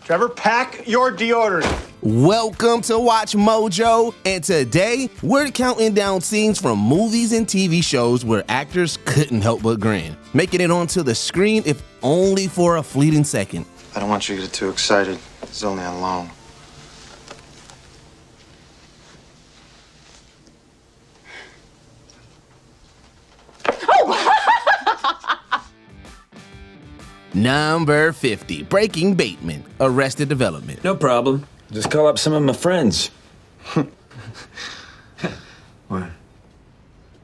Trevor, pack your deodorant. Welcome to Watch Mojo, and today we're counting down scenes from movies and TV shows where actors couldn't help but grin, making it onto the screen if only for a fleeting second. I don't want you to get too excited. It's only on loan. Number 50, Breaking Baitman, Arrested Development. No problem. Just call up some of my friends.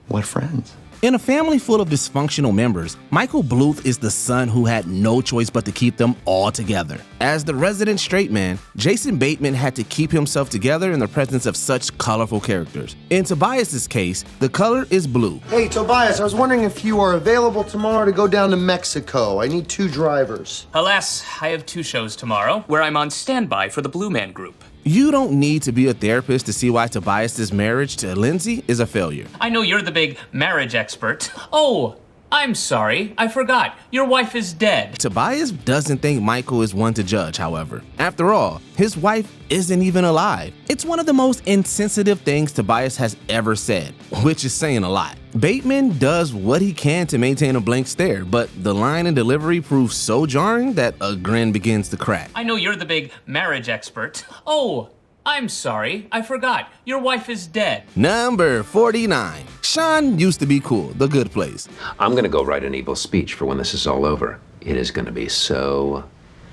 What friends? In a family full of dysfunctional members, Michael Bluth is the son who had no choice but to keep them all together. As the resident straight man, Jason Bateman had to keep himself together in the presence of such colorful characters. In Tobias's case, the color is blue. Hey, Tobias, I was wondering if you are available tomorrow to go down to Mexico. I need 2 drivers. Alas, I have 2 shows tomorrow where I'm on standby for the Blue Man Group. You don't need to be a therapist to see why Tobias's marriage to Lindsay is a failure. I know you're the big marriage expert. Oh, I'm sorry, I forgot. Your wife is dead. Tobias doesn't think Michael is one to judge, however. After all, his wife isn't even alive. It's one of the most insensitive things Tobias has ever said, which is saying a lot. Bateman does what he can to maintain a blank stare, but the line and delivery proves so jarring that a grin begins to crack. I know you're the big marriage expert. Oh, I'm sorry, I forgot. Your wife is dead. Number 49. Sean used to be cool, The Good Place. I'm gonna go write an evil speech for when this is all over. It is gonna be so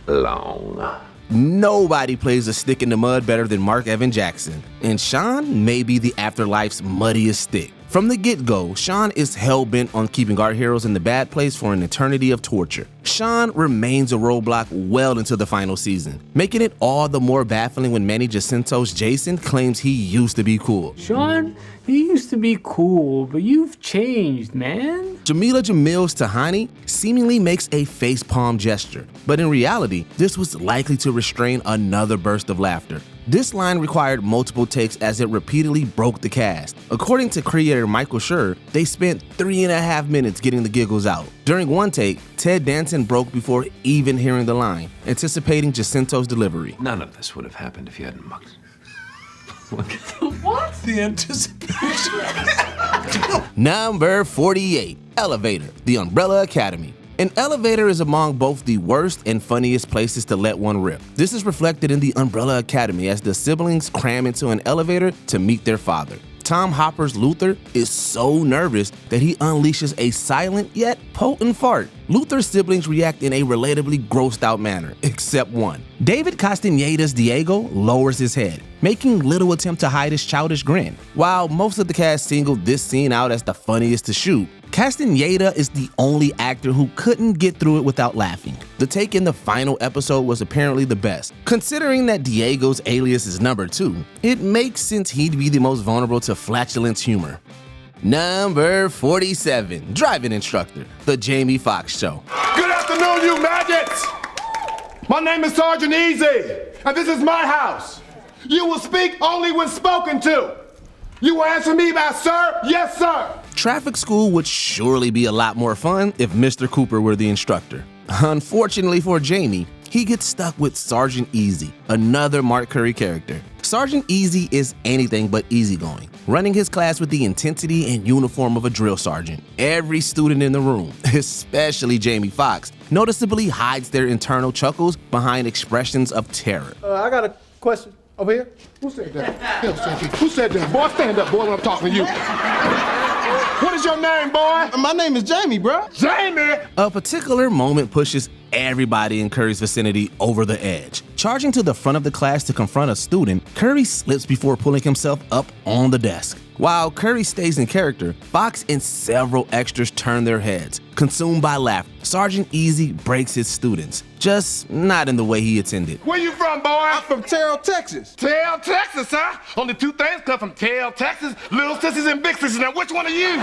long. Nobody plays a stick in the mud better than Mark Evan Jackson, and Sean may be the afterlife's muddiest stick. From the get-go, Sean is hell-bent on keeping our heroes in the bad place for an eternity of torture. Sean remains a roadblock well into the final season, making it all the more baffling when Manny Jacinto's Jason claims he used to be cool. Sean, you used to be cool, but you've changed, man. Jamila Jamil's Tahani seemingly makes a facepalm gesture, but in reality, this was likely to restrain another burst of laughter. This line required multiple takes as it repeatedly broke the cast. According to creator Michael Schur, they spent 3.5 minutes getting the giggles out. During one take, Ted Danson broke before even hearing the line, anticipating Jacinto's delivery. None of this would have happened if you hadn't mucked. What? The anticipation. Number 48, Elevator, The Umbrella Academy. An elevator is among both the worst and funniest places to let one rip. This is reflected in the Umbrella Academy as the siblings cram into an elevator to meet their father. Tom Hopper's Luther is so nervous that he unleashes a silent yet potent fart. Luther's siblings react in a relatively grossed out manner, except one. David Castaneda's Diego lowers his head, making little attempt to hide his childish grin. While most of the cast singled this scene out as the funniest to shoot, Castaneda is the only actor who couldn't get through it without laughing. The take in the final episode was apparently the best. Considering that Diego's alias is number 2, it makes sense he'd be the most vulnerable to flatulence humor. Number 47, Driving Instructor, The Jamie Foxx Show. Good afternoon, you maggots! My name is Sergeant Easy, and this is my house. You will speak only when spoken to. You will answer me by sir, yes sir. Traffic school would surely be a lot more fun if Mr. Cooper were the instructor. Unfortunately for Jamie, he gets stuck with Sergeant Easy, another Mark Curry character. Sergeant Easy is anything but easygoing, running his class with the intensity and uniform of a drill sergeant. Every student in the room, especially Jamie Foxx, noticeably hides their internal chuckles behind expressions of terror. I got a question over here. Who said that? Who said that? Boy, stand up, boy, when I'm talking to you. What is your name, boy? My name is Jamie, bro. Jamie! A particular moment pushes everybody in Curry's vicinity over the edge. Charging to the front of the class to confront a student, Curry slips before pulling himself up on the desk. While Curry stays in character, Fox and several extras turn their heads. Consumed by laughter, Sergeant Easy breaks his students, just not in the way he intended. Where you from, boy? I'm from Terrell, Texas. Terrell, Texas, huh? Only 2 things come from Terrell, Texas, little sissies and big sissies. Now, which one are you?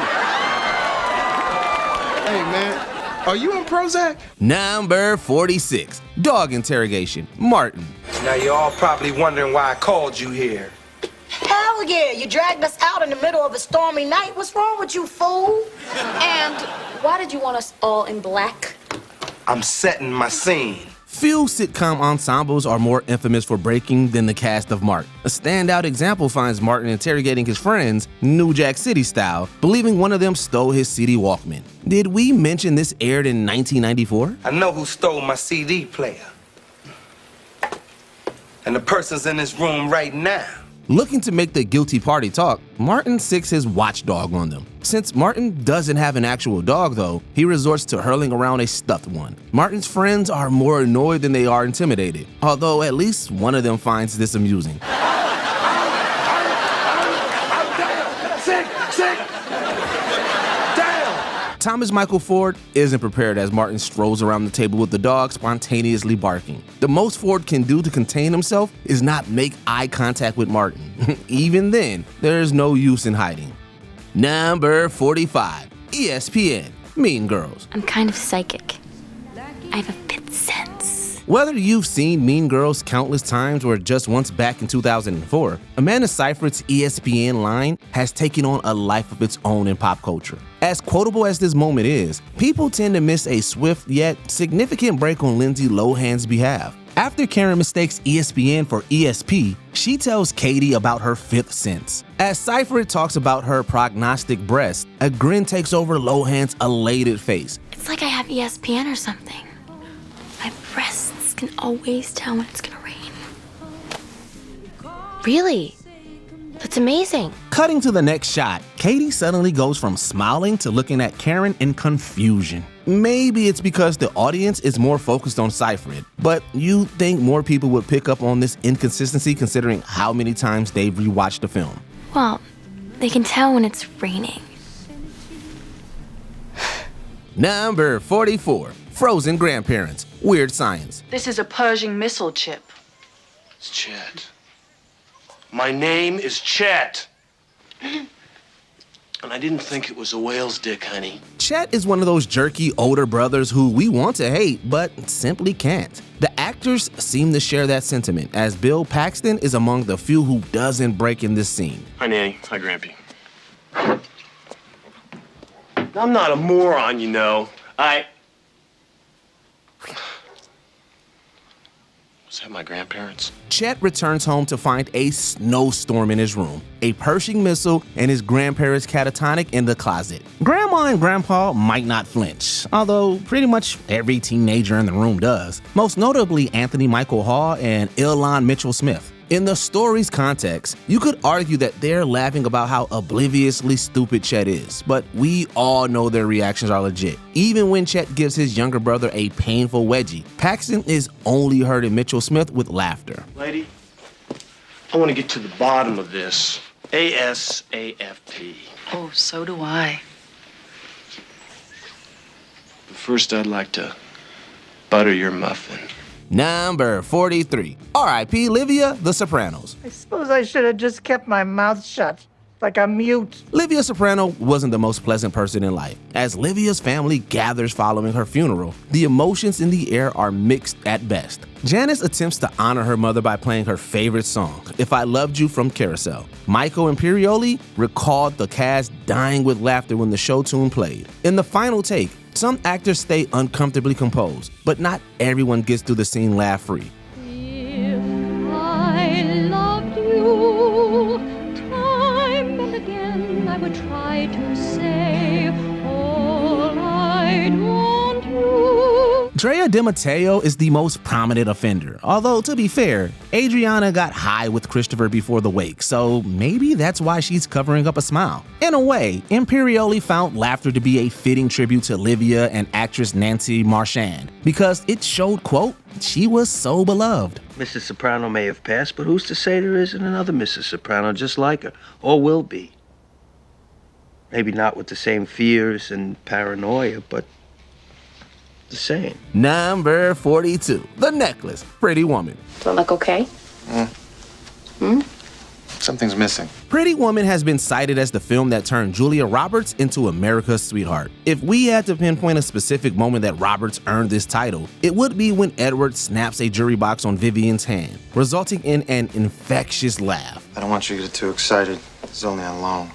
Hey, man. Are you on Prozac? Number 46, Dog Interrogation, Martin. Now you're all probably wondering why I called you here. Hell yeah, you dragged us out in the middle of a stormy night. What's wrong with you, fool? And why did you want us all in black? I'm setting my scene. Few sitcom ensembles are more infamous for breaking than the cast of Martin. A standout example finds Martin interrogating his friends, New Jack City style, believing one of them stole his CD Walkman. Did we mention this aired in 1994? I know who stole my CD player. And the person's in this room right now. Looking to make the guilty party talk, Martin sicks his watchdog on them. Since Martin doesn't have an actual dog though, he resorts to hurling around a stuffed one. Martin's friends are more annoyed than they are intimidated, although at least one of them finds this amusing. Thomas Michael Ford isn't prepared as Martin strolls around the table with the dog spontaneously barking. The most Ford can do to contain himself is not make eye contact with Martin. Even then, there's no use in hiding. Number 45, ESPN, Mean Girls. I'm kind of psychic. I have a fifth sense. Whether you've seen Mean Girls countless times or just once back in 2004, Amanda Seyfried's ESPN line has taken on a life of its own in pop culture. As quotable as this moment is, people tend to miss a swift yet significant break on Lindsay Lohan's behalf. After Karen mistakes ESPN for ESP, she tells Katie about her fifth sense. As Seyfried talks about her prognostic breast, a grin takes over Lohan's elated face. It's like I have ESPN or something. My breasts can always tell when it's gonna rain. Really? That's amazing. Cutting to the next shot, Katie suddenly goes from smiling to looking at Karen in confusion. Maybe it's because the audience is more focused on Seyfried, but you think more people would pick up on this inconsistency considering how many times they've rewatched the film. Well, they can tell when it's raining. Number 44, Frozen Grandparents, Weird Science. This is a Pershing missile chip. It's Chet. My name is Chet. And I didn't think it was a whale's dick, honey. Chet is one of those jerky older brothers who we want to hate, but simply can't. The actors seem to share that sentiment, as Bill Paxton is among the few who doesn't break in this scene. Hi, Nanny. Hi, Grampy. I'm not a moron, you know. Was that my grandparents? Chet returns home to find a snowstorm in his room, a Pershing missile, and his grandparents catatonic in the closet. Grandma and Grandpa might not flinch, although pretty much every teenager in the room does, most notably Anthony Michael Hall and Ilan Mitchell Smith. In the story's context, you could argue that they're laughing about how obliviously stupid Chet is, but we all know their reactions are legit. Even when Chet gives his younger brother a painful wedgie, Paxton is only heard in Mitchell Smith with laughter. Lady, I want to get to the bottom of this. ASAFP. Oh, so do I. But first, I'd like to butter your muffin. Number 43, R.I.P. Livia, The Sopranos. I suppose I should have just kept my mouth shut, like a mute. Livia Soprano wasn't the most pleasant person in life. As Livia's family gathers following her funeral, the emotions in the air are mixed at best. Janice attempts to honor her mother by playing her favorite song, If I Loved You from Carousel. Michael Imperioli recalled the cast dying with laughter when the show tune played. In the final take, some actors stay uncomfortably composed, but not everyone gets through the scene laugh-free. If I loved you, time and again I would try to say all I'd want to. Drea De Matteo is the most prominent offender, although to be fair, Adriana got high with Christopher before the wake, so maybe that's why she's covering up a smile. In a way, Imperioli found laughter to be a fitting tribute to Livia and actress Nancy Marchand, because it showed, quote, she was so beloved. Mrs. Soprano may have passed, but who's to say there isn't another Mrs. Soprano just like her, or will be? Maybe not with the same fears and paranoia, but the same. Number 42, The Necklace, Pretty Woman. Do I look okay? Something's missing. Pretty Woman has been cited as the film that turned Julia Roberts into America's sweetheart. If we had to pinpoint a specific moment that Roberts earned this title, it would be when Edward snaps a jury box on Vivian's hand, resulting in an infectious laugh. I don't want you to get too excited. It's only on loan.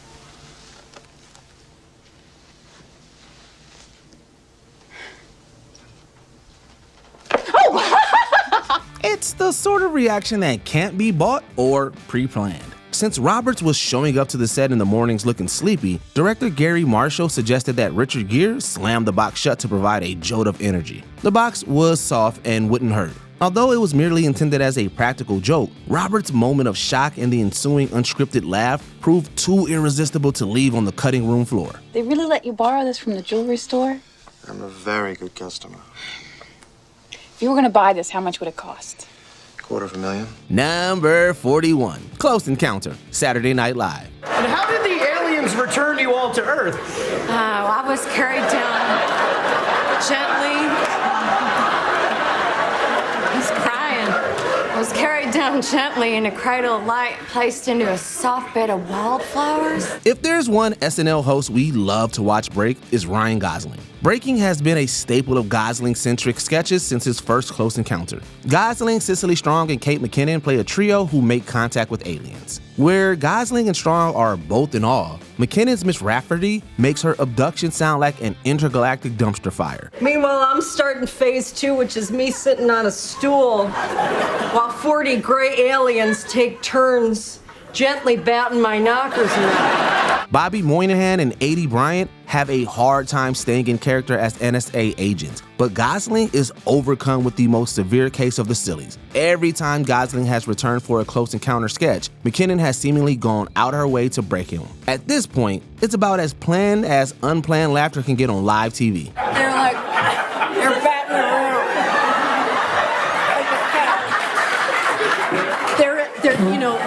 Oh! It's the sort of reaction that can't be bought or pre-planned. Since Roberts was showing up to the set in the mornings looking sleepy, director Gary Marshall suggested that Richard Gere slam the box shut to provide a jolt of energy. The box was soft and wouldn't hurt. Although it was merely intended as a practical joke, Roberts' moment of shock and the ensuing unscripted laugh proved too irresistible to leave on the cutting room floor. They really let you borrow this from the jewelry store? I'm a very good customer. If you were going to buy this, how much would it cost? $250,000. Number 41, Close Encounter, Saturday Night Live. And how did the aliens return you all to Earth? Oh, I was carried down gently. He's crying. I was carried down gently in a cradle of light, placed into a soft bed of wildflowers. If there's one SNL host we love to watch break, is Ryan Gosling. Breaking has been a staple of Gosling-centric sketches since his first Close Encounter. Gosling, Cicely Strong, and Kate McKinnon play a trio who make contact with aliens. Where Gosling and Strong are both in awe, McKinnon's Miss Rafferty makes her abduction sound like an intergalactic dumpster fire. Meanwhile, I'm starting phase 2, which is me sitting on a stool while 40 gray aliens take turns gently batting my knockers around. Bobby Moynihan and Aidy Bryant have a hard time staying in character as NSA agents, but Gosling is overcome with the most severe case of the sillies. Every time Gosling has returned for a Close Encounter sketch, McKinnon has seemingly gone out her way to break him. At this point, it's about as planned as unplanned laughter can get on live TV. They're like, they're batting around. Like a cat. They're, you know,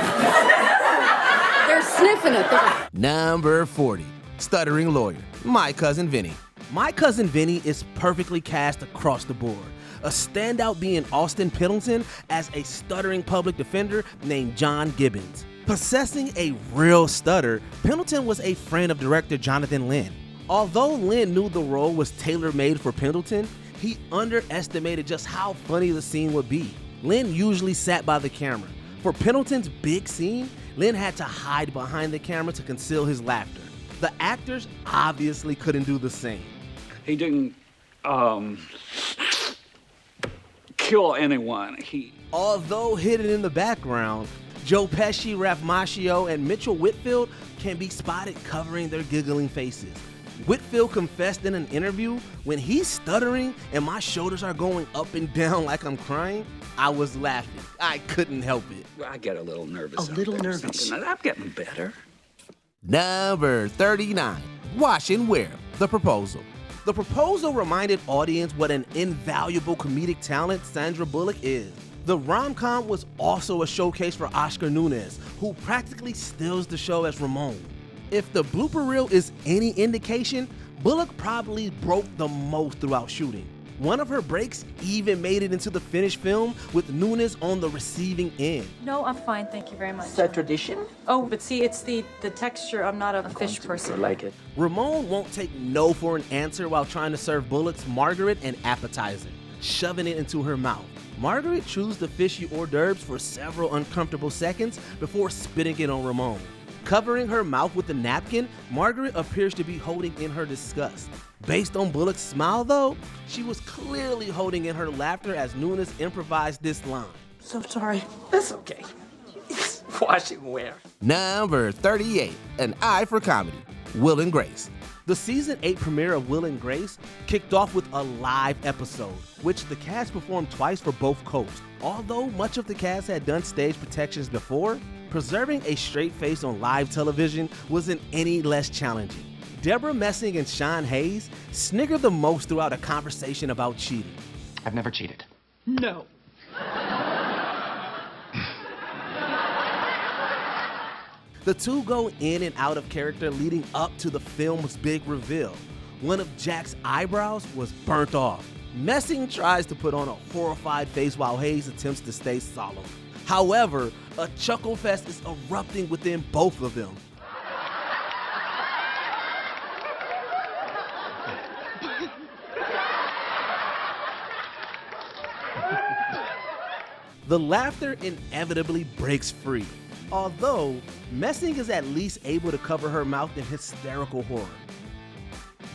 they're sniffing it. Number 40, Stuttering Lawyer, My Cousin Vinny. My Cousin Vinny is perfectly cast across the board. A standout being Austin Pendleton as a stuttering public defender named John Gibbons. Possessing a real stutter, Pendleton was a friend of director Jonathan Lynn. Although Lynn knew the role was tailor-made for Pendleton, he underestimated just how funny the scene would be. Lynn usually sat by the camera. For Pendleton's big scene, Lynn had to hide behind the camera to conceal his laughter. The actors obviously couldn't do the same. He didn't, kill anyone. Although hidden in the background, Joe Pesci, Ralph Macchio, and Mitchell Whitfield can be spotted covering their giggling faces. Whitfield confessed in an interview, when he's stuttering and my shoulders are going up and down like I'm crying, I was laughing. I couldn't help it. I get a little nervous. I'm getting better. Number 39, Wash and Wear, The Proposal. The Proposal reminded audience what an invaluable comedic talent Sandra Bullock is. The rom-com was also a showcase for Oscar Nunez, who practically steals the show as Ramon. If the blooper reel is any indication, Bullock probably broke the most throughout shooting. One of her breaks even made it into the finished film with Nunez on the receiving end. No, I'm fine, thank you very much. Is that tradition? Oh, but see, it's the texture. I'm not a fish person. I like it. Ramon won't take no for an answer while trying to serve Bullock's Margaret an appetizer, shoving it into her mouth. Margaret chews the fishy hors d'oeuvres for several uncomfortable seconds before spitting it on Ramon. Covering her mouth with a napkin, Margaret appears to be holding in her disgust. Based on Bullock's smile, though, she was clearly holding in her laughter as Nunez improvised this line. So sorry. That's okay. It's wash and wear. Number 38, An Eye for Comedy, Will and Grace. The season 8 premiere of Will and Grace kicked off with a live episode, which the cast performed twice for both coasts. Although much of the cast had done stage protections before, preserving a straight face on live television wasn't any less challenging. Deborah Messing and Sean Hayes sniggered the most throughout a conversation about cheating. I've never cheated. No. The two go in and out of character leading up to the film's big reveal. One of Jack's eyebrows was burnt off. Messing tries to put on a horrified face while Hayes attempts to stay solemn. However, a chuckle fest is erupting within both of them. The laughter inevitably breaks free, although Messing is at least able to cover her mouth in hysterical horror.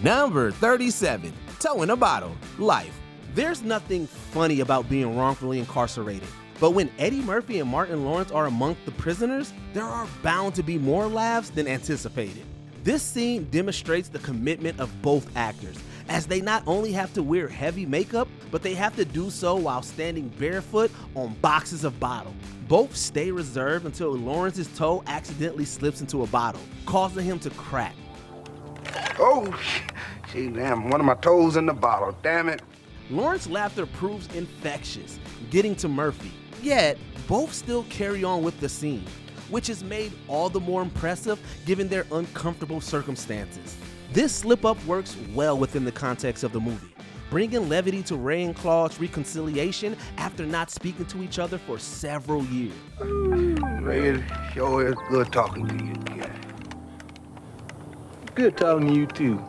Number 37, Toe in a Bottle, Life. There's nothing funny about being wrongfully incarcerated. But when Eddie Murphy and Martin Lawrence are among the prisoners, there are bound to be more laughs than anticipated. This scene demonstrates the commitment of both actors, as they not only have to wear heavy makeup, but they have to do so while standing barefoot on boxes of bottle. Both stay reserved until Lawrence's toe accidentally slips into a bottle, causing him to crack. Oh, see, damn, one of my toes in the bottle, damn it. Lawrence's laughter proves infectious, getting to Murphy. Yet, both still carry on with the scene, which is made all the more impressive given their uncomfortable circumstances. This slip-up works well within the context of the movie, bringing levity to Ray and Claude's reconciliation after not speaking to each other for several years. Ray, it sure is good talking to you again. Good talking to you, too.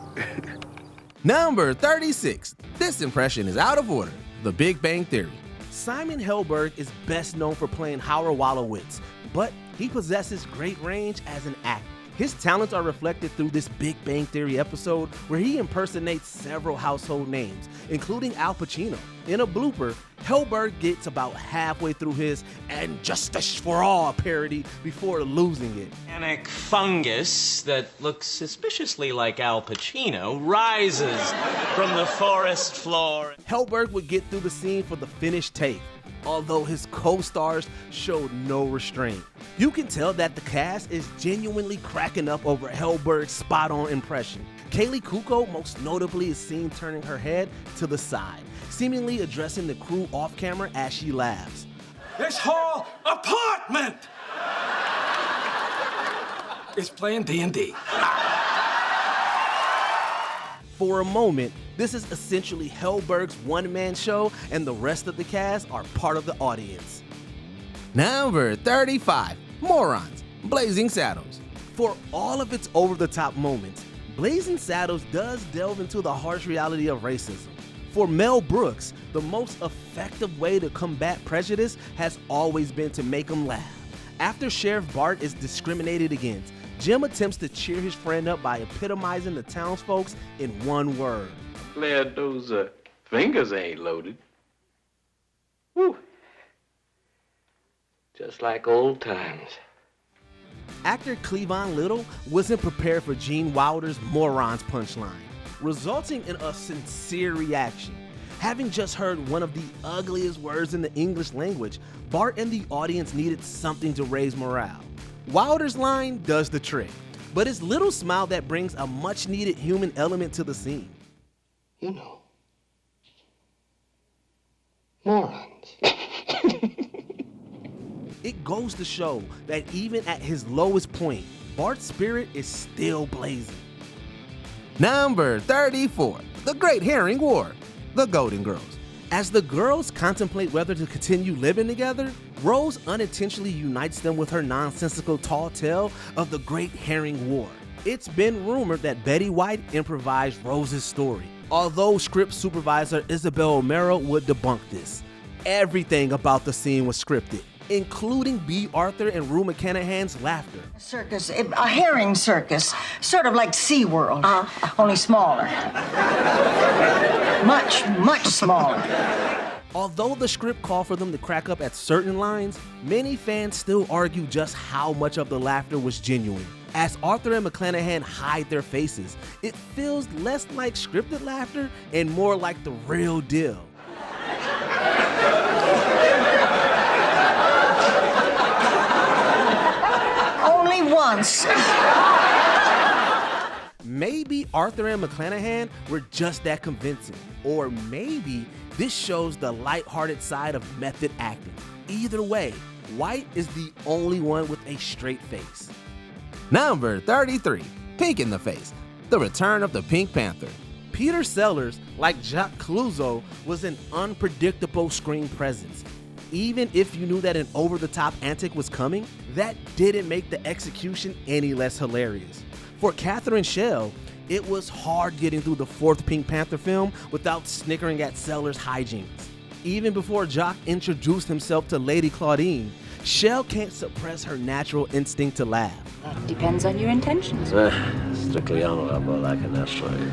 Number 36. This impression is out of order. The Big Bang Theory. Simon Helberg is best known for playing Howard Wolowitz, but he possesses great range as an actor. His talents are reflected through this Big Bang Theory episode where he impersonates several household names, including Al Pacino. In a blooper, Helberg gets about halfway through his "And Justice for All" parody before losing it. Organic fungus that looks suspiciously like Al Pacino rises from the forest floor. Helberg would get through the scene for the finished take, although his co-stars showed no restraint. You can tell that the cast is genuinely cracking up over Helberg's spot-on impression. Kaylee Kuko most notably is seen turning her head to the side, seemingly addressing the crew off-camera as she laughs. This whole apartment is playing D&D. For a moment, this is essentially Helberg's one-man show, and the rest of the cast are part of the audience. Number 35. Morons. Blazing Saddles. For all of its over-the-top moments, Blazing Saddles does delve into the harsh reality of racism. For Mel Brooks, the most effective way to combat prejudice has always been to make them laugh. After Sheriff Bart is discriminated against, Jim attempts to cheer his friend up by epitomizing the townsfolk in one word. Glad those fingers ain't loaded. Woo. Just like old times. Actor Cleavon Little wasn't prepared for Gene Wilder's morons punchline, resulting in a sincere reaction. Having just heard one of the ugliest words in the English language, Bart and the audience needed something to raise morale. Wilder's line does the trick, but it's Little's smile that brings a much-needed human element to the scene. You know, morons. It goes to show that even at his lowest point, Bart's spirit is still blazing. Number 34. The Great Herring War. The Golden Girls. As the girls contemplate whether to continue living together, Rose unintentionally unites them with her nonsensical tall tale of the Great Herring War. It's been rumored that Betty White improvised Rose's story, although script supervisor Isabel O'Mara would debunk this. Everything about the scene was scripted, including B. Arthur and Rue McClanahan's laughter. Circus, a herring circus, sort of like SeaWorld, only smaller. Much smaller. Although the script called for them to crack up at certain lines, many fans still argue just how much of the laughter was genuine. As Arthur and McClanahan hide their faces, it feels less like scripted laughter and more like the real deal. Only once. Maybe Arthur and McClanahan were just that convincing, or maybe this shows the lighthearted side of method acting. Either way, White is the only one with a straight face. Number 33. Pink in the Face. The Return of the Pink Panther. Peter Sellers, like Jacques Clouseau, was an unpredictable screen presence. Even if you knew that an over-the-top antic was coming, that didn't make the execution any less hilarious. For Catherine Schell, it was hard getting through the fourth Pink Panther film without snickering at Sellers' hijinks. Even before Jacques introduced himself to Lady Claudine, Schell can't suppress her natural instinct to laugh. Depends on your intentions. Strictly honorable like an asteroid.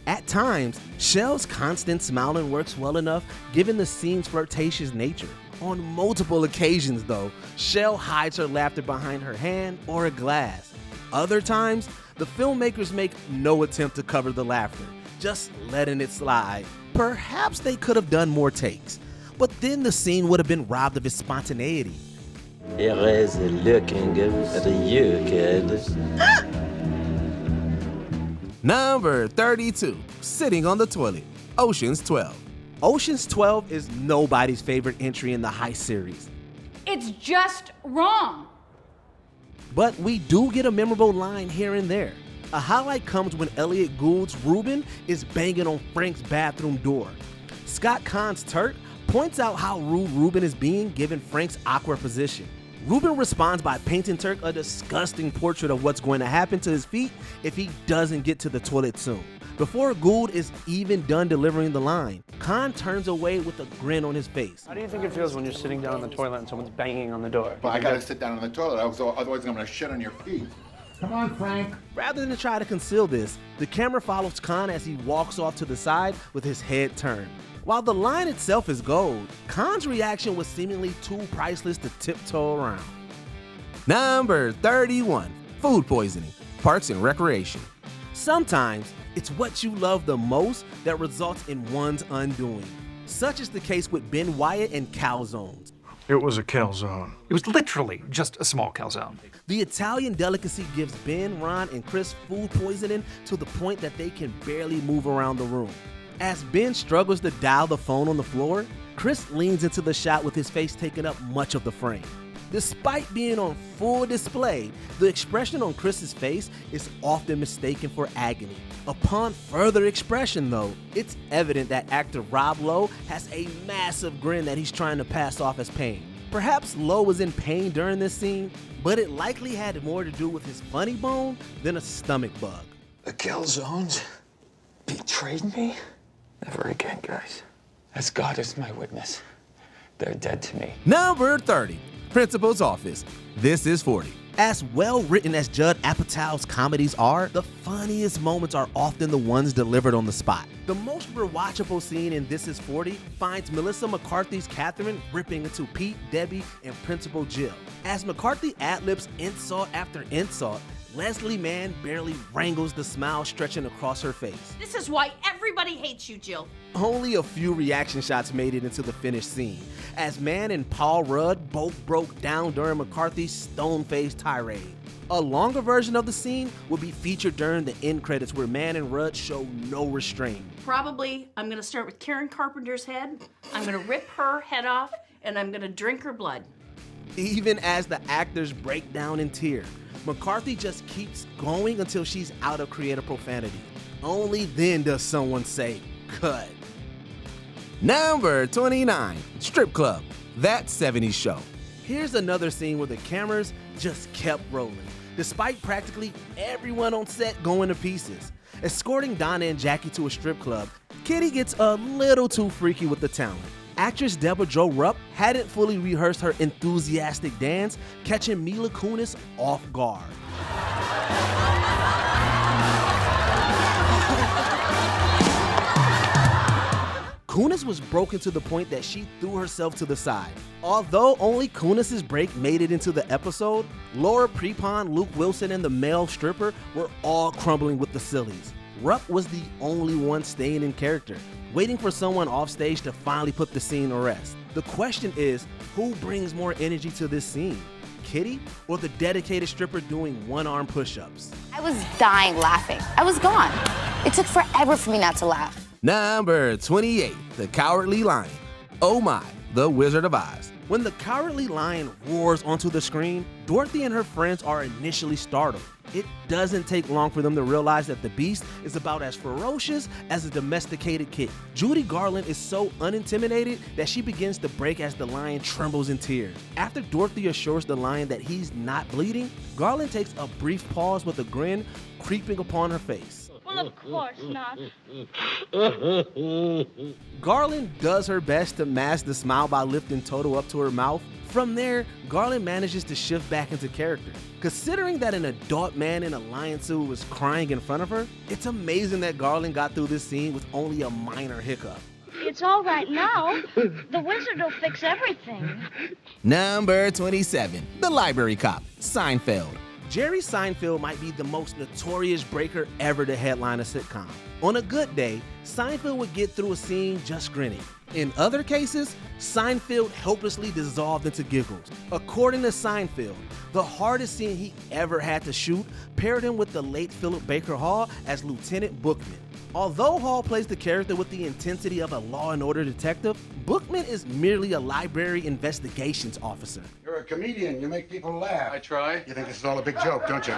At times, Schell's constant smiling works well enough given the scene's flirtatious nature. On multiple occasions, though, Shell hides her laughter behind her hand or a glass. Other times, the filmmakers make no attempt to cover the laughter, just letting it slide. Perhaps they could have done more takes, but then the scene would have been robbed of its spontaneity. It is looking good at you, kid. Number 32, sitting on the toilet, Ocean's 12. Ocean's 12 is nobody's favorite entry in the heist series. It's just wrong. But we do get a memorable line here and there. A highlight comes when Elliot Gould's Ruben is banging on Frank's bathroom door. Scott Kahn's Turk points out how rude Ruben is being given Frank's awkward position. Ruben responds by painting Turk a disgusting portrait of what's going to happen to his feet if he doesn't get to the toilet soon. Before Gould is even done delivering the line, Kahn turns away with a grin on his face. How do you think it feels when you're sitting down in the toilet and someone's banging on the door? Well, I gotta sit down on the toilet, otherwise I'm gonna shit on your feet. Come on, Frank. Rather than try to conceal this, the camera follows Kahn as he walks off to the side with his head turned. While the line itself is gold, Kahn's reaction was seemingly too priceless to tiptoe around. Number 31, food poisoning, Parks and Recreation. Sometimes, it's what you love the most that results in one's undoing. Such is the case with Ben Wyatt and calzones. It was a calzone. It was literally just a small calzone. The Italian delicacy gives Ben, Ron, and Chris food poisoning to the point that they can barely move around the room. As Ben struggles to dial the phone on the floor, Chris leans into the shot with his face taking up much of the frame. Despite being on full display, the expression on Chris's face is often mistaken for agony. Upon further expression, though, it's evident that actor Rob Lowe has a massive grin that he's trying to pass off as pain. Perhaps Lowe was in pain during this scene, but it likely had more to do with his funny bone than a stomach bug. The calzones betrayed me? Never again, guys. As God is my witness, they're dead to me. Number 30, Principal's Office. This is 40. As well written as Judd Apatow's comedies are, the funniest moments are often the ones delivered on the spot. The most rewatchable scene in This Is 40 finds Melissa McCarthy's Catherine ripping into Pete, Debbie, and Principal Jill. As McCarthy ad-libs insult after insult, Leslie Mann barely wrangles the smile stretching across her face. This is why everybody hates you, Jill. Only a few reaction shots made it into the finished scene, as Mann and Paul Rudd both broke down during McCarthy's stone-faced tirade. A longer version of the scene will be featured during the end credits where Mann and Rudd show no restraint. Probably, I'm gonna start with Karen Carpenter's head, I'm gonna rip her head off, and I'm gonna drink her blood. Even as the actors break down in tears, McCarthy just keeps going until she's out of creative profanity. Only then does someone say, cut. Number 29, Strip Club, That 70s Show. Here's another scene where the cameras just kept rolling, despite practically everyone on set going to pieces. Escorting Donna and Jackie to a strip club, Kitty gets a little too freaky with the talent. Actress Deborah Jo Rupp hadn't fully rehearsed her enthusiastic dance, catching Mila Kunis off guard. Kunis was broken to the point that she threw herself to the side. Although only Kunis' break made it into the episode, Laura Prepon, Luke Wilson, and the male stripper were all crumbling with the sillies. Rupp was the only one staying in character, waiting for someone off stage to finally put the scene to rest. The question is, who brings more energy to this scene? Kitty or the dedicated stripper doing one-arm push-ups? I was dying laughing. I was gone. It took forever for me not to laugh. Number 28, The Cowardly Lion. Oh my, The Wizard of Oz. When the Cowardly Lion roars onto the screen, Dorothy and her friends are initially startled. It doesn't take long for them to realize that the beast is about as ferocious as a domesticated kitten. Judy Garland is so unintimidated that she begins to break as the lion trembles in tears. After Dorothy assures the lion that he's not bleeding, Garland takes a brief pause with a grin creeping upon her face. Well, of course not. Garland does her best to mask the smile by lifting Toto up to her mouth. From there, Garland manages to shift back into character. Considering that an adult man in a lion suit was crying in front of her, it's amazing that Garland got through this scene with only a minor hiccup. It's all right now. The wizard will fix everything. Number 27, the library cop, Seinfeld. Jerry Seinfeld might be the most notorious breaker ever to headline a sitcom. On a good day, Seinfeld would get through a scene just grinning. In other cases, Seinfeld helplessly dissolved into giggles. According to Seinfeld, the hardest scene he ever had to shoot paired him with the late Philip Baker Hall as Lieutenant Bookman. Although Hall plays the character with the intensity of a law and order detective, Bookman is merely a library investigations officer. You're a comedian. You make people laugh. I try. You think this is all a big joke, don't you?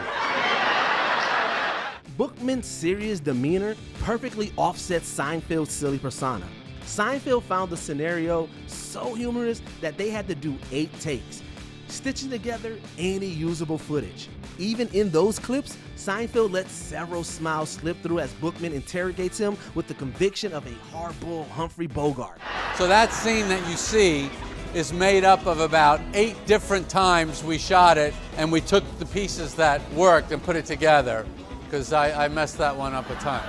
Bookman's serious demeanor perfectly offsets Seinfeld's silly persona. Seinfeld found the scenario so humorous that they had to do 8 takes, stitching together any usable footage. Even in those clips, Seinfeld lets several smiles slip through as Bookman interrogates him with the conviction of a hardball Humphrey Bogart. So that scene that you see is made up of about 8 different times we shot it, and we took the pieces that worked and put it together, because I messed that one up a ton.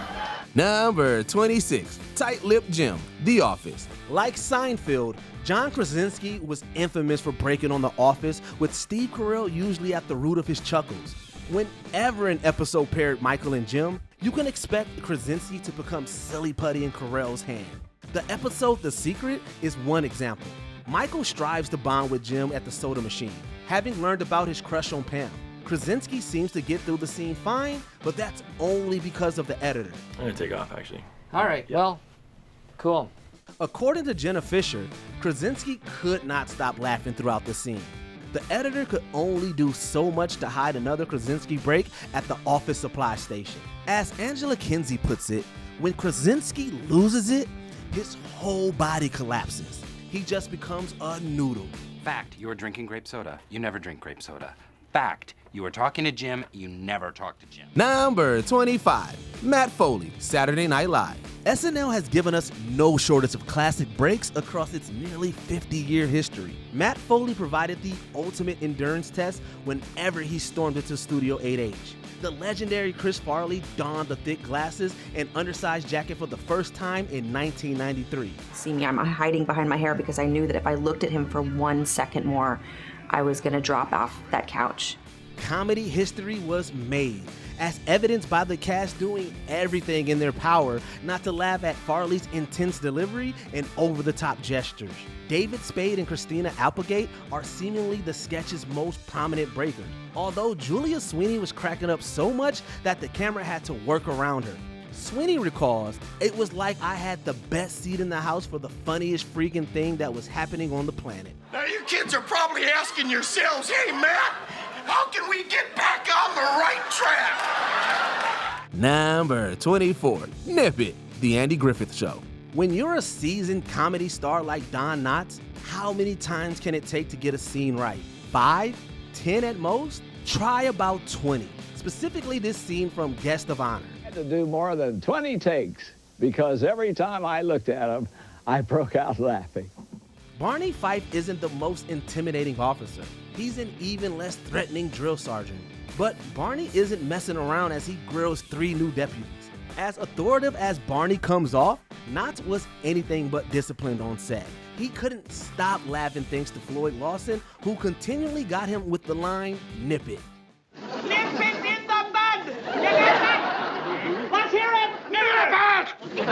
Number 26, Tight-Lipped Jim, The Office. Like Seinfeld, John Krasinski was infamous for breaking on The Office, with Steve Carell usually at the root of his chuckles. Whenever an episode paired Michael and Jim, you can expect Krasinski to become silly putty in Carell's hand. The episode The Secret is one example. Michael strives to bond with Jim at the soda machine, having learned about his crush on Pam. Krasinski seems to get through the scene fine, but that's only because of the editor. I'm gonna take off, actually. All right, well, cool. According to Jenna Fisher, Krasinski could not stop laughing throughout the scene. The editor could only do so much to hide another Krasinski break at the office supply station. As Angela Kinsey puts it, when Krasinski loses it, his whole body collapses. He just becomes a noodle. Fact, you are drinking grape soda. You never drink grape soda. Fact, you are talking to Jim. You never talk to Jim. Number 25, Matt Foley, Saturday Night Live. SNL has given us no shortage of classic breaks across its nearly 50-year history. Matt Foley provided the ultimate endurance test whenever he stormed into Studio 8H. The legendary Chris Farley donned the thick glasses and undersized jacket for the first time in 1993. See me, I'm hiding behind my hair because I knew that if I looked at him for 1 second more, I was gonna drop off that couch. Comedy history was made, as evidenced by the cast doing everything in their power not to laugh at Farley's intense delivery and over-the-top gestures. David Spade and Christina Applegate are seemingly the sketch's most prominent breakers, although Julia Sweeney was cracking up so much that the camera had to work around her. Sweeney recalls, "It was like I had the best seat in the house for the funniest freaking thing that was happening on the planet." Now you kids are probably asking yourselves, hey Matt, how can we get back on the right track? Number 24, Nip It, The Andy Griffith Show. When you're a seasoned comedy star like Don Knotts, how many times can it take to get a scene right? 5? 10 at most? Try about 20. Specifically this scene from Guest of Honor. I had to do more than 20 takes because every time I looked at him, I broke out laughing. Barney Fife isn't the most intimidating officer. He's an even less threatening drill sergeant. But Barney isn't messing around as he grills 3 new deputies. As authoritative as Barney comes off, Knotts was anything but disciplined on set. He couldn't stop laughing thanks to Floyd Lawson, who continually got him with the line, "Nip it." Nip it in the bud! Nip it! Let's hear it! Nip it!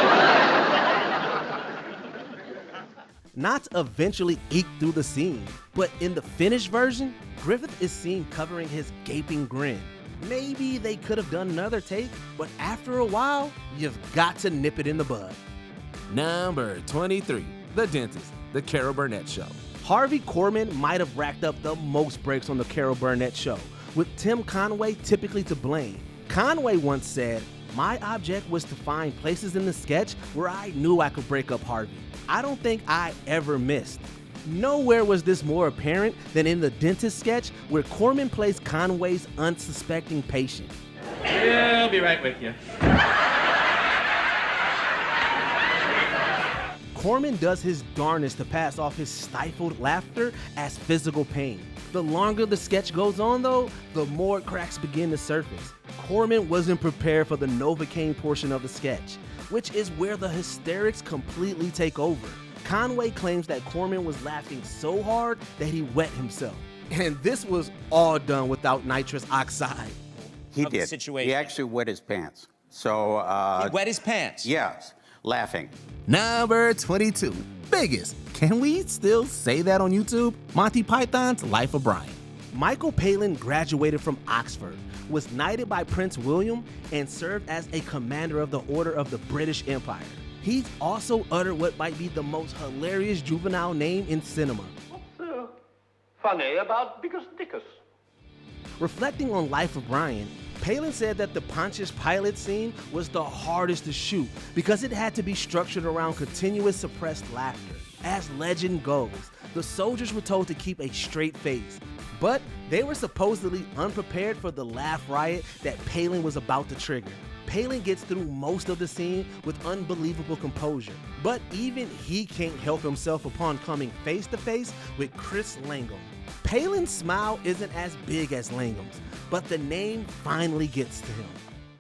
Knotts eventually eked through the scene, but in the finished version, Griffith is seen covering his gaping grin. Maybe they could have done another take, but after a while, you've got to nip it in the bud. Number 23, The Dentist, The Carol Burnett Show. Harvey Korman might have racked up the most breaks on The Carol Burnett Show, with Tim Conway typically to blame. Conway once said, "My object was to find places in the sketch where I knew I could break up Harvey. I don't think I ever missed." Nowhere was this more apparent than in the dentist sketch where Korman plays Conway's unsuspecting patient. Yeah, I'll be right with you. Korman does his darnest to pass off his stifled laughter as physical pain. The longer the sketch goes on though, the more cracks begin to surface. Korman wasn't prepared for the Novocaine portion of the sketch. which is where the hysterics completely take over. Conway claims that Corman was laughing so hard that he wet himself. And this was all done without nitrous oxide. He did. He actually wet his pants. So, he wet his pants? Yes, laughing. Number 22, biggest. Can we still say that on YouTube? Monty Python's Life of Brian. Michael Palin graduated from Oxford, was knighted by Prince William, and served as a commander of the Order of the British Empire. He's also uttered what might be the most hilarious juvenile name in cinema. What's funny about Bickus Dickus? Reflecting on Life of Brian, Palin said that the Pontius Pilate scene was the hardest to shoot because it had to be structured around continuous suppressed laughter. As legend goes, the soldiers were told to keep a straight face, but they were supposedly unprepared for the laugh riot that Palin was about to trigger. Palin gets through most of the scene with unbelievable composure, but even he can't help himself upon coming face to face with Chris Langham. Palin's smile isn't as big as Langham's, but the name finally gets to him.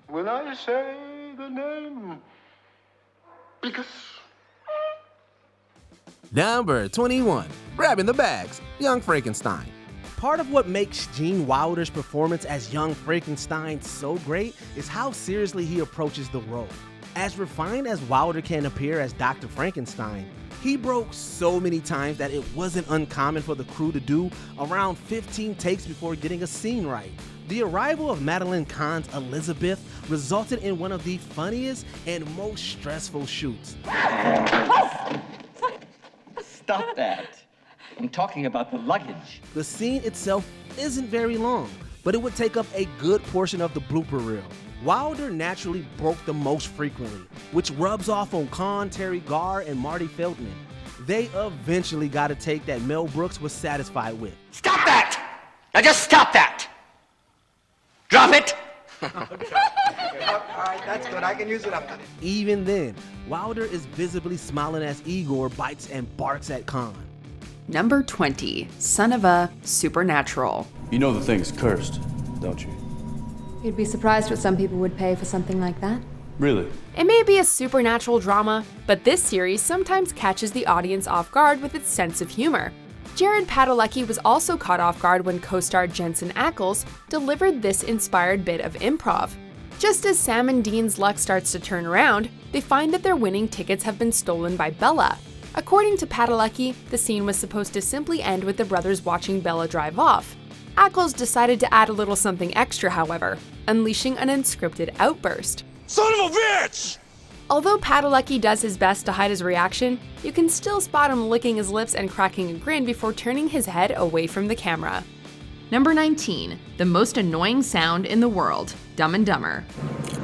When I say the name, because... Number 21, grabbing the bags, Young Frankenstein. Part of what makes Gene Wilder's performance as young Frankenstein so great is how seriously he approaches the role. As refined as Wilder can appear as Dr. Frankenstein, he broke so many times that it wasn't uncommon for the crew to do around 15 takes before getting a scene right. The arrival of Madeline Kahn's Elizabeth resulted in one of the funniest and most stressful shoots. Stop that. I'm talking about the luggage. The scene itself isn't very long, but it would take up a good portion of the blooper reel. Wilder naturally broke the most frequently, which rubs off on Kahn, Terry Garr, and Marty Feldman. They eventually got a take that Mel Brooks was satisfied with. Stop that! Now just stop that! Drop it! All right, that's good. I can use it up to this. Even then, Wilder is visibly smiling as Igor bites and barks at Kahn. Number 20, son of a supernatural. You know the thing's cursed, don't you? You'd be surprised what some people would pay for something like that. Really? It may be a supernatural drama, but this series sometimes catches the audience off guard with its sense of humor. Jared Padalecki was also caught off guard when co-star Jensen Ackles delivered this inspired bit of improv. Just as Sam and Dean's luck starts to turn around, they find that their winning tickets have been stolen by Bella. According to Padalecki, the scene was supposed to simply end with the brothers watching Bella drive off. Ackles decided to add a little something extra, however, unleashing an unscripted outburst. Son of a bitch! Although Padalecki does his best to hide his reaction, you can still spot him licking his lips and cracking a grin before turning his head away from the camera. Number 19, the most annoying sound in the world, Dumb and Dumber.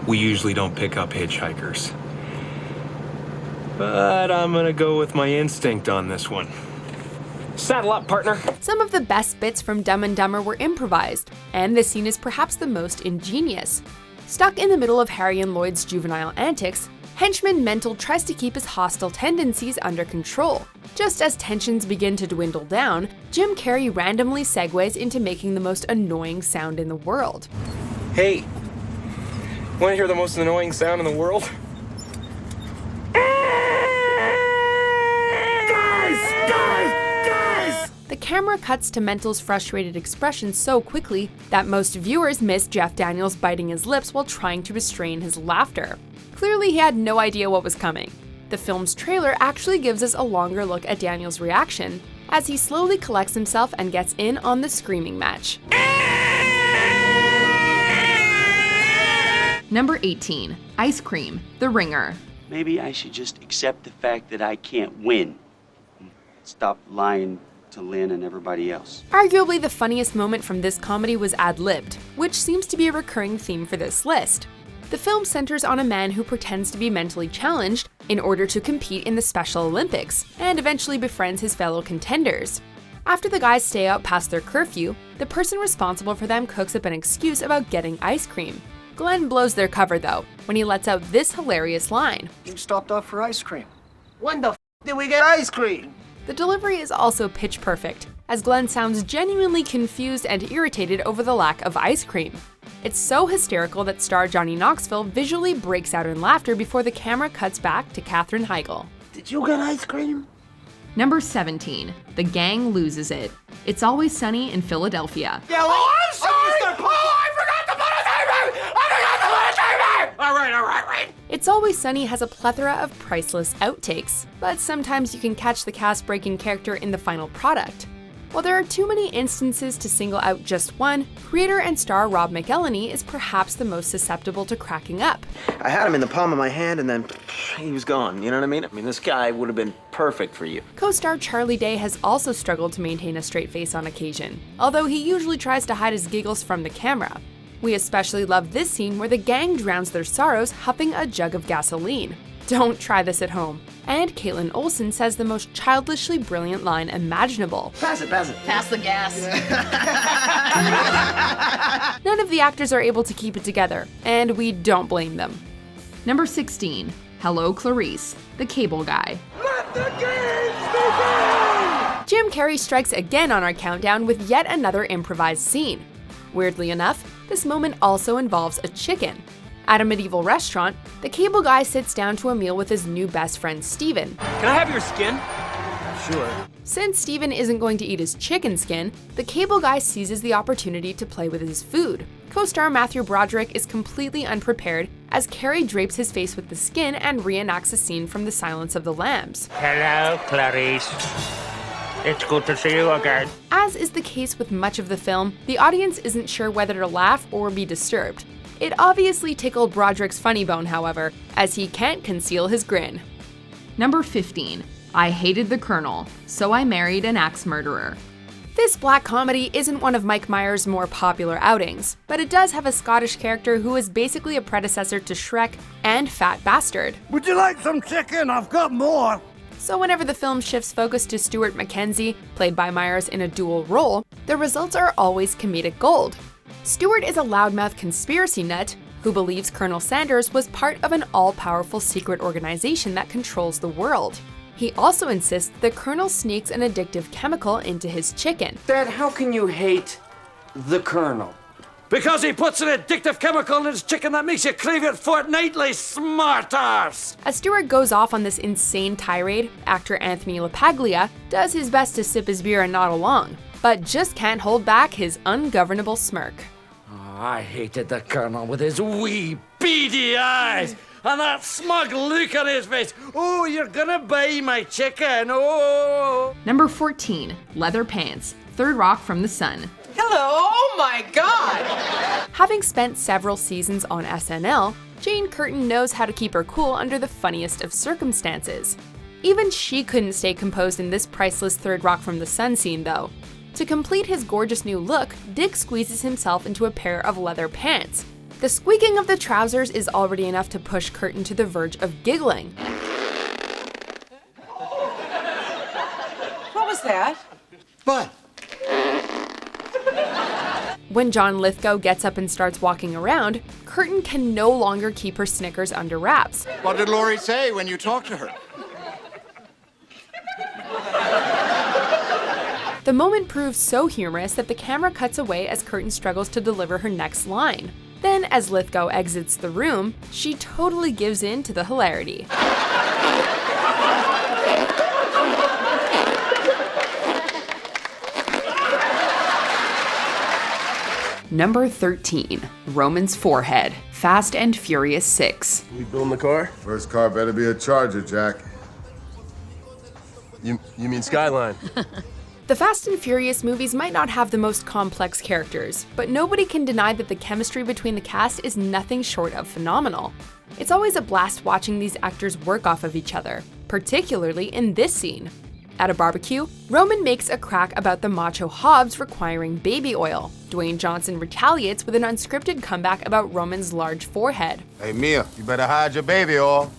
We usually don't pick up hitchhikers, but I'm gonna go with my instinct on this one. Saddle up, partner. Some of the best bits from Dumb and Dumber were improvised, and this scene is perhaps the most ingenious. Stuck in the middle of Harry and Lloyd's juvenile antics, henchman Mental tries to keep his hostile tendencies under control. Just as tensions begin to dwindle down, Jim Carrey randomly segues into making the most annoying sound in the world. Hey, wanna hear the most annoying sound in the world? The camera cuts to Mental's frustrated expression so quickly that most viewers miss Jeff Daniels biting his lips while trying to restrain his laughter. Clearly, he had no idea what was coming. The film's trailer actually gives us a longer look at Daniels' reaction as he slowly collects himself and gets in on the screaming match. Number 18, Ice Cream, The Ringer. Maybe I should just accept the fact that I can't win. Stop lying to Lynn and everybody else. Arguably the funniest moment from this comedy was ad-libbed, which seems to be a recurring theme for this list. The film centers on a man who pretends to be mentally challenged in order to compete in the Special Olympics, and eventually befriends his fellow contenders. After the guys stay out past their curfew, the person responsible for them cooks up an excuse about getting ice cream. Glenn blows their cover though, when he lets out this hilarious line. You stopped off for ice cream. When the did we get ice cream? The delivery is also pitch perfect, as Glenn sounds genuinely confused and irritated over the lack of ice cream. It's so hysterical that star Johnny Knoxville visually breaks out in laughter before the camera cuts back to Katherine Heigl. Did you get ice cream? Number 17. The gang loses it. It's Always Sunny in Philadelphia. Yeah, I'm sorry! I forgot to put a All right. It's Always Sunny has a plethora of priceless outtakes, but sometimes you can catch the cast-breaking character in the final product. While there are too many instances to single out just one, creator and star Rob McElhenney is perhaps the most susceptible to cracking up. I had him in the palm of my hand and then he was gone, you know what I mean? I mean, this guy would have been perfect for you. Co-star Charlie Day has also struggled to maintain a straight face on occasion, although he usually tries to hide his giggles from the camera. We especially love this scene where the gang drowns their sorrows huffing a jug of gasoline. Don't try this at home. And Caitlin Olsen says the most childishly brilliant line imaginable. Pass it. Pass the gas. None of the actors are able to keep it together, and we don't blame them. Number 16. Hello, Clarice. The Cable Guy. Let the games begin! Jim Carrey strikes again on our countdown with yet another improvised scene. Weirdly enough, this moment also involves a chicken. At a medieval restaurant, the Cable Guy sits down to a meal with his new best friend, Steven. Can I have your skin? Sure. Since Steven isn't going to eat his chicken skin, the Cable Guy seizes the opportunity to play with his food. Co-star Matthew Broderick is completely unprepared as Carrey drapes his face with the skin and reenacts a scene from The Silence of the Lambs. Hello, Clarice. It's good to see you again. As is the case with much of the film, the audience isn't sure whether to laugh or be disturbed. It obviously tickled Broderick's funny bone, however, as he can't conceal his grin. Number 15. I hated the Colonel, so I married an axe murderer. This black comedy isn't one of Mike Myers' more popular outings, but it does have a Scottish character who is basically a predecessor to Shrek and Fat Bastard. Would you like some chicken? I've got more. So whenever the film shifts focus to Stuart Mackenzie, played by Myers in a dual role, the results are always comedic gold. Stuart is a loudmouth conspiracy nut who believes Colonel Sanders was part of an all-powerful secret organization that controls the world. He also insists that Colonel sneaks an addictive chemical into his chicken. Dad, how can you hate the Colonel? Because he puts an addictive chemical in his chicken that makes you crave it fortnightly, smartass! As Stuart goes off on this insane tirade, actor Anthony LaPaglia does his best to sip his beer and nod along, but just can't hold back his ungovernable smirk. Oh, I hated the Colonel with his wee beady eyes and that smug look on his face. Oh, you're gonna buy my chicken, oh! Number 14. Leather Pants. Third Rock from the Sun. Hello, oh my God! Having spent several seasons on SNL, Jane Curtin knows how to keep her cool under the funniest of circumstances. Even she couldn't stay composed in this priceless Third Rock from the Sun scene, though. To complete his gorgeous new look, Dick squeezes himself into a pair of leather pants. The squeaking of the trousers is already enough to push Curtin to the verge of giggling. What was that? But When John Lithgow gets up and starts walking around, Curtin can no longer keep her snickers under wraps. What did Laurie say when you talked to her? The moment proves so humorous that the camera cuts away as Curtin struggles to deliver her next line. Then, as Lithgow exits the room, she totally gives in to the hilarity. Number 13. Roman's Forehead. Fast and Furious 6. We building the car? First car better be a Charger, Jack. You mean Skyline? The Fast and Furious movies might not have the most complex characters, but nobody can deny that the chemistry between the cast is nothing short of phenomenal. It's always a blast watching these actors work off of each other, particularly in this scene. At a barbecue, Roman makes a crack about the macho Hobbs requiring baby oil. Dwayne Johnson retaliates with an unscripted comeback about Roman's large forehead. Hey, Mia, you better hide your baby oil.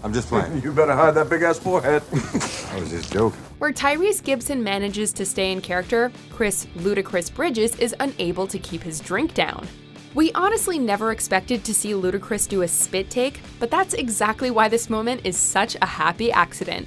I'm just playing. You better hide that big-ass forehead. I was just joking. Where Tyrese Gibson manages to stay in character, Chris Ludacris Bridges is unable to keep his drink down. We honestly never expected to see Ludacris do a spit take, but that's exactly why this moment is such a happy accident.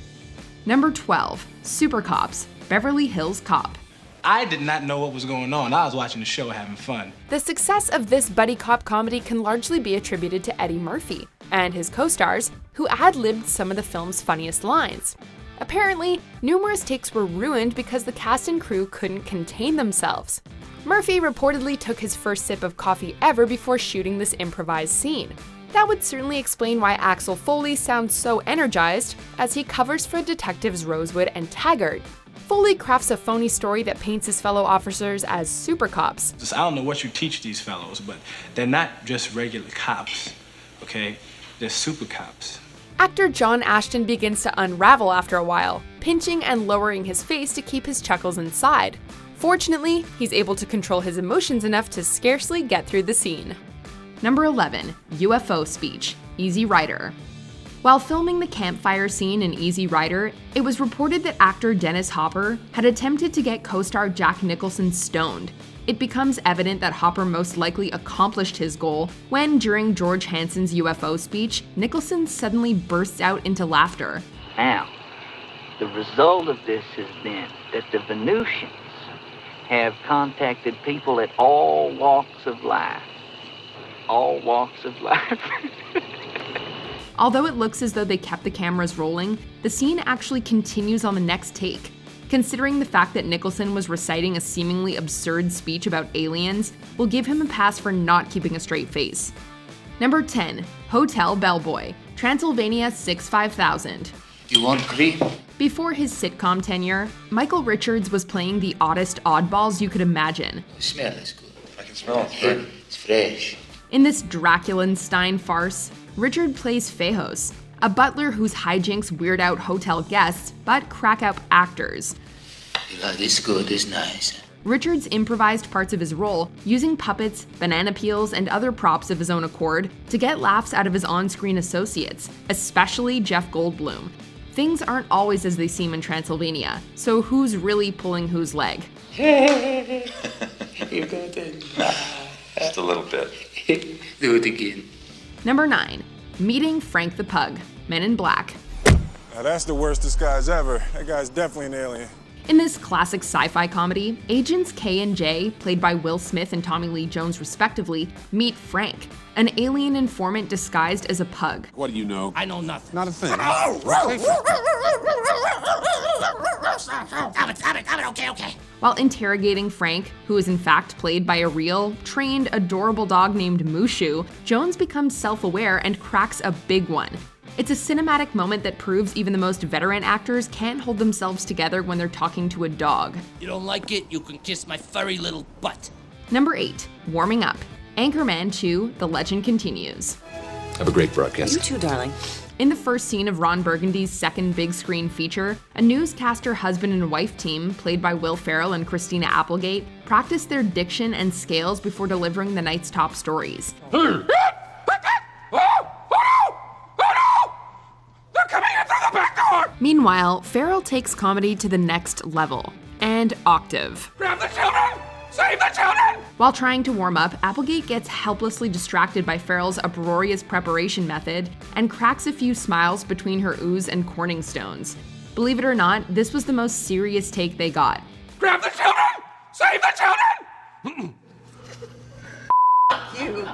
Number 12. Super Cops. Beverly Hills Cop. I did not know what was going on. I was watching the show having fun. The success of this buddy cop comedy can largely be attributed to Eddie Murphy and his co-stars, who ad-libbed some of the film's funniest lines. Apparently, numerous takes were ruined because the cast and crew couldn't contain themselves. Murphy reportedly took his first sip of coffee ever before shooting this improvised scene. That would certainly explain why Axel Foley sounds so energized as he covers for detectives Rosewood and Taggart. Foley crafts a phony story that paints his fellow officers as super cops. I don't know what you teach these fellows, but they're not just regular cops, okay? They're super cops. Actor John Ashton begins to unravel after a while, pinching and lowering his face to keep his chuckles inside. Fortunately, he's able to control his emotions enough to scarcely get through the scene. Number 11, UFO speech, Easy Rider. While filming the campfire scene in Easy Rider, it was reported that actor Dennis Hopper had attempted to get co-star Jack Nicholson stoned. It becomes evident that Hopper most likely accomplished his goal when, during George Hansen's UFO speech, Nicholson suddenly bursts out into laughter. Now, the result of this has been that the Venusians have contacted people at all walks of life. All walks of life. Although it looks as though they kept the cameras rolling, the scene actually continues on the next take. Considering the fact that Nicholson was reciting a seemingly absurd speech about aliens, we'll give him a pass for not keeping a straight face. Number 10, Hotel Bellboy, Transylvania 65000. You want cream? Before his sitcom tenure, Michael Richards was playing the oddest oddballs you could imagine. The smell is good. I can smell it. It's fresh. In this Draculenstein farce, Richard plays Fejos, a butler whose hijinks weird out hotel guests but crack up actors. This good is nice. Richards improvised parts of his role, using puppets, banana peels, and other props of his own accord to get laughs out of his on-screen associates, especially Jeff Goldblum. Things aren't always as they seem in Transylvania, so who's really pulling whose leg? You got it. Just a little bit. Do it again. Number 9, Meeting Frank the Pug, Men in Black. Now that's the worst disguise ever. That guy's definitely an alien. In this classic sci-fi comedy, Agents K and J, played by Will Smith and Tommy Lee Jones respectively, meet Frank, an alien informant disguised as a pug. What do you know? I know nothing. Not a thing. Okay. While interrogating Frank, who is in fact played by a real, trained, adorable dog named Mushu, Jones becomes self-aware and cracks a big one. It's a cinematic moment that proves even the most veteran actors can't hold themselves together when they're talking to a dog. You don't like it? You can kiss my furry little butt. Number 8, Warming Up, Anchorman 2, The Legend Continues. Have a great broadcast. You too, darling. In the first scene of Ron Burgundy's second big screen feature, a newscaster husband and wife team, played by Will Ferrell and Christina Applegate, practice their diction and scales before delivering the night's top stories. Meanwhile, Ferrell takes comedy to the next level, and octave. Grab the children! Save the children! While trying to warm up, Applegate gets helplessly distracted by Ferrell's uproarious preparation method and cracks a few smiles between her ooze and Corning stones. Believe it or not, this was the most serious take they got. Grab the children! Save the children! You.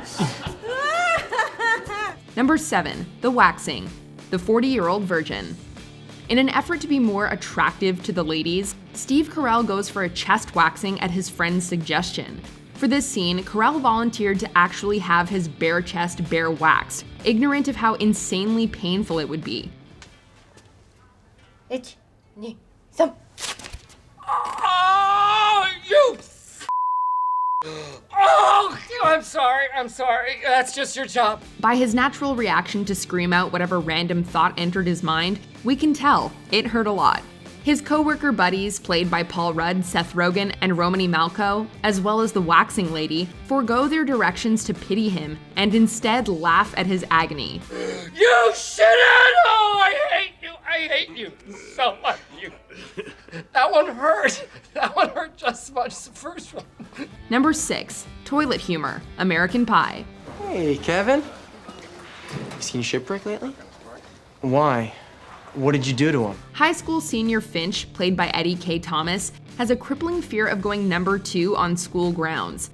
Number 7, The Waxing, The 40-Year-Old Virgin. In an effort to be more attractive to the ladies, Steve Carell goes for a chest waxing at his friend's suggestion. For this scene, Carell volunteered to actually have his bare chest waxed, ignorant of how insanely painful it would be. Oh, you! Oh, I'm sorry. That's just your job. By his natural reaction to scream out whatever random thought entered his mind, we can tell it hurt a lot. His co-worker buddies, played by Paul Rudd, Seth Rogen, and Romany Malco, as well as the waxing lady, forego their directions to pity him and instead laugh at his agony. You shouldn't! Oh, I hate you so much. That one hurt. That one hurt just as much as the first one. Number 6, Toilet Humor, American Pie. Hey, Kevin. You seen Shipwreck lately? Why? What did you do to him? High school senior Finch, played by Eddie K. Thomas, has a crippling fear of going number 2 on school grounds.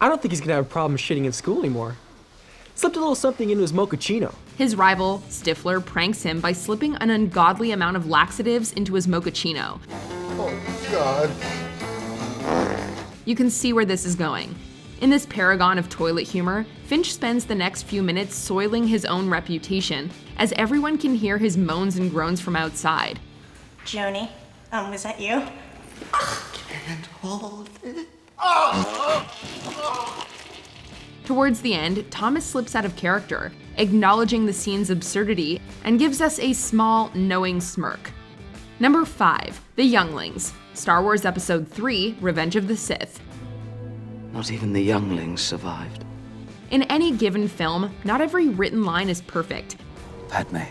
I don't think he's gonna have a problem shitting in school anymore. Slipped a little something into his mochaccino. His rival, Stifler, pranks him by slipping an ungodly amount of laxatives into his mochaccino. Oh, God. You can see where this is going. In this paragon of toilet humor, Finch spends the next few minutes soiling his own reputation, as everyone can hear his moans and groans from outside. Joni, was that you? Can't hold it. Towards the end, Thomas slips out of character, acknowledging the scene's absurdity, and gives us a small, knowing smirk. Number 5, The Younglings, Star Wars Episode 3, Revenge of the Sith. Not even the younglings survived. In any given film, not every written line is perfect. Padme,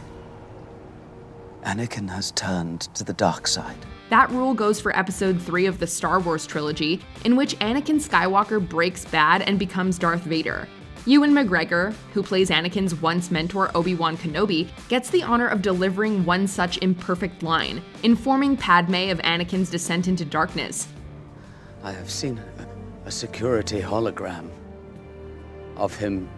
Anakin has turned to the dark side. That rule goes for Episode 3 of the Star Wars trilogy, in which Anakin Skywalker breaks bad and becomes Darth Vader. Ewan McGregor, who plays Anakin's once mentor Obi-Wan Kenobi, gets the honor of delivering one such imperfect line, informing Padme of Anakin's descent into darkness. I have seen a security hologram of him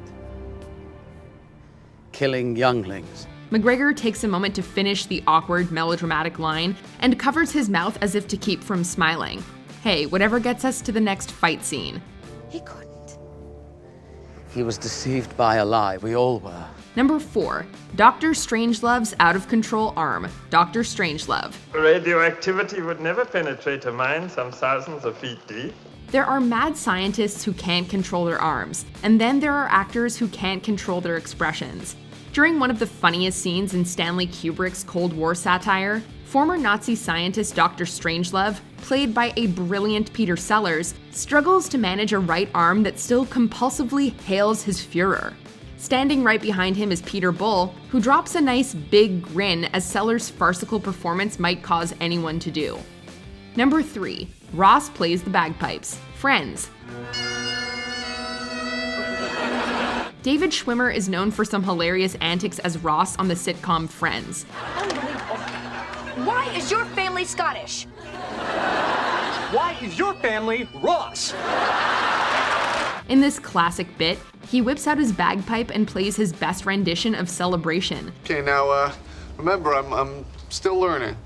killing younglings. McGregor takes a moment to finish the awkward, melodramatic line and covers his mouth as if to keep from smiling. Hey, whatever gets us to the next fight scene. He couldn't. He was deceived by a lie. We all were. Number 4, Dr. Strangelove's out-of-control arm, Dr. Strangelove. Radioactivity would never penetrate a mine some thousands of feet deep. There are mad scientists who can't control their arms, and then there are actors who can't control their expressions. During one of the funniest scenes in Stanley Kubrick's Cold War satire, former Nazi scientist Dr. Strangelove, played by a brilliant Peter Sellers, struggles to manage a right arm that still compulsively hails his Führer. Standing right behind him is Peter Bull, who drops a nice big grin as Sellers' farcical performance might cause anyone to do. Number 3, Ross plays the bagpipes, Friends. David Schwimmer is known for some hilarious antics as Ross on the sitcom Friends. Unbelievable. Why is your family Scottish? Why is your family Ross? In this classic bit, he whips out his bagpipe and plays his best rendition of Celebration. Okay, now, remember, I'm still learning.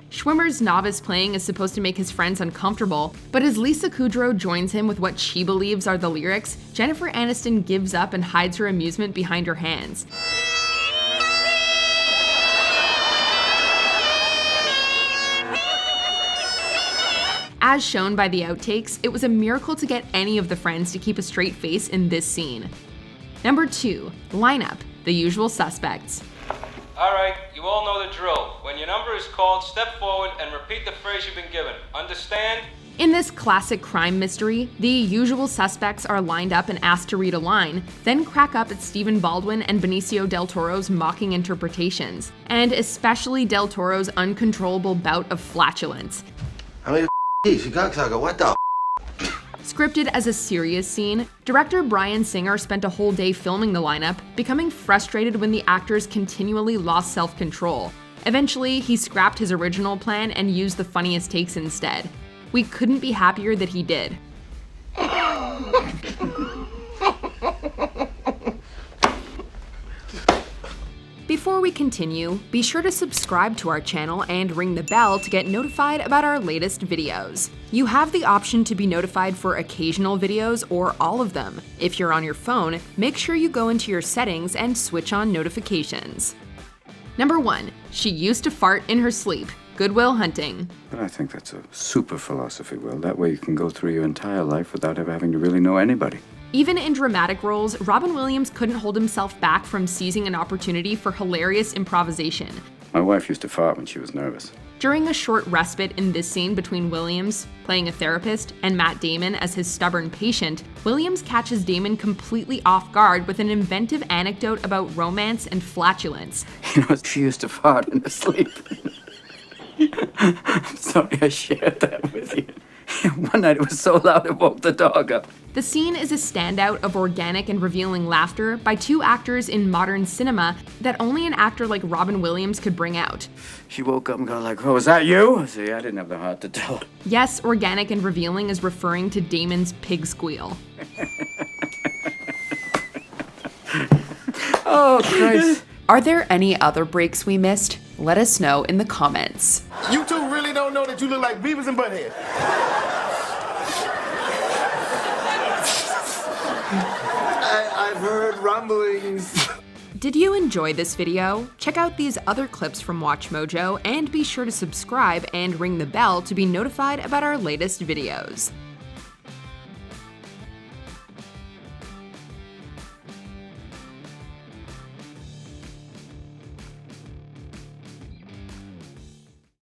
Schwimmer's novice playing is supposed to make his friends uncomfortable, but as Lisa Kudrow joins him with what she believes are the lyrics, Jennifer Aniston gives up and hides her amusement behind her hands. As shown by the outtakes, it was a miracle to get any of the friends to keep a straight face in this scene. Number 2, Lineup, The Usual Suspects. All right, you all know the drill. When your number is called, step forward and repeat the phrase you've been given. Understand? In this classic crime mystery, the usual suspects are lined up and asked to read a line, then crack up at Stephen Baldwin and Benicio del Toro's mocking interpretations, and especially del Toro's uncontrollable bout of flatulence. How many you cocksucker? What the? Scripted as a serious scene, director Bryan Singer spent a whole day filming the lineup, becoming frustrated when the actors continually lost self-control. Eventually, he scrapped his original plan and used the funniest takes instead. We couldn't be happier that he did. Before we continue, be sure to subscribe to our channel and ring the bell to get notified about our latest videos. You have the option to be notified for occasional videos or all of them. If you're on your phone, make sure you go into your settings and switch on notifications. Number 1, she used to fart in her sleep. Good Will Hunting. But I think that's a super philosophy, Will. That way you can go through your entire life without ever having to really know anybody. Even in dramatic roles, Robin Williams couldn't hold himself back from seizing an opportunity for hilarious improvisation. My wife used to fart when she was nervous. During a short respite in this scene between Williams, playing a therapist, and Matt Damon as his stubborn patient, Williams catches Damon completely off guard with an inventive anecdote about romance and flatulence. You know, she used to fart in her sleep. I'm sorry I shared that with you. One night it was so loud it woke the dog up. The scene is a standout of organic and revealing laughter by two actors in modern cinema that only an actor like Robin Williams could bring out. She woke up and got like, oh, was that you? See, I didn't have the heart to tell her. Yes, organic and revealing is referring to Damon's pig squeal. Oh, Christ. Are there any other breaks we missed? Let us know in the comments. You two really don't know that you look like Beavis and Butthead. I've heard rumblings. Did you enjoy this video? Check out these other clips from WatchMojo and be sure to subscribe and ring the bell to be notified about our latest videos.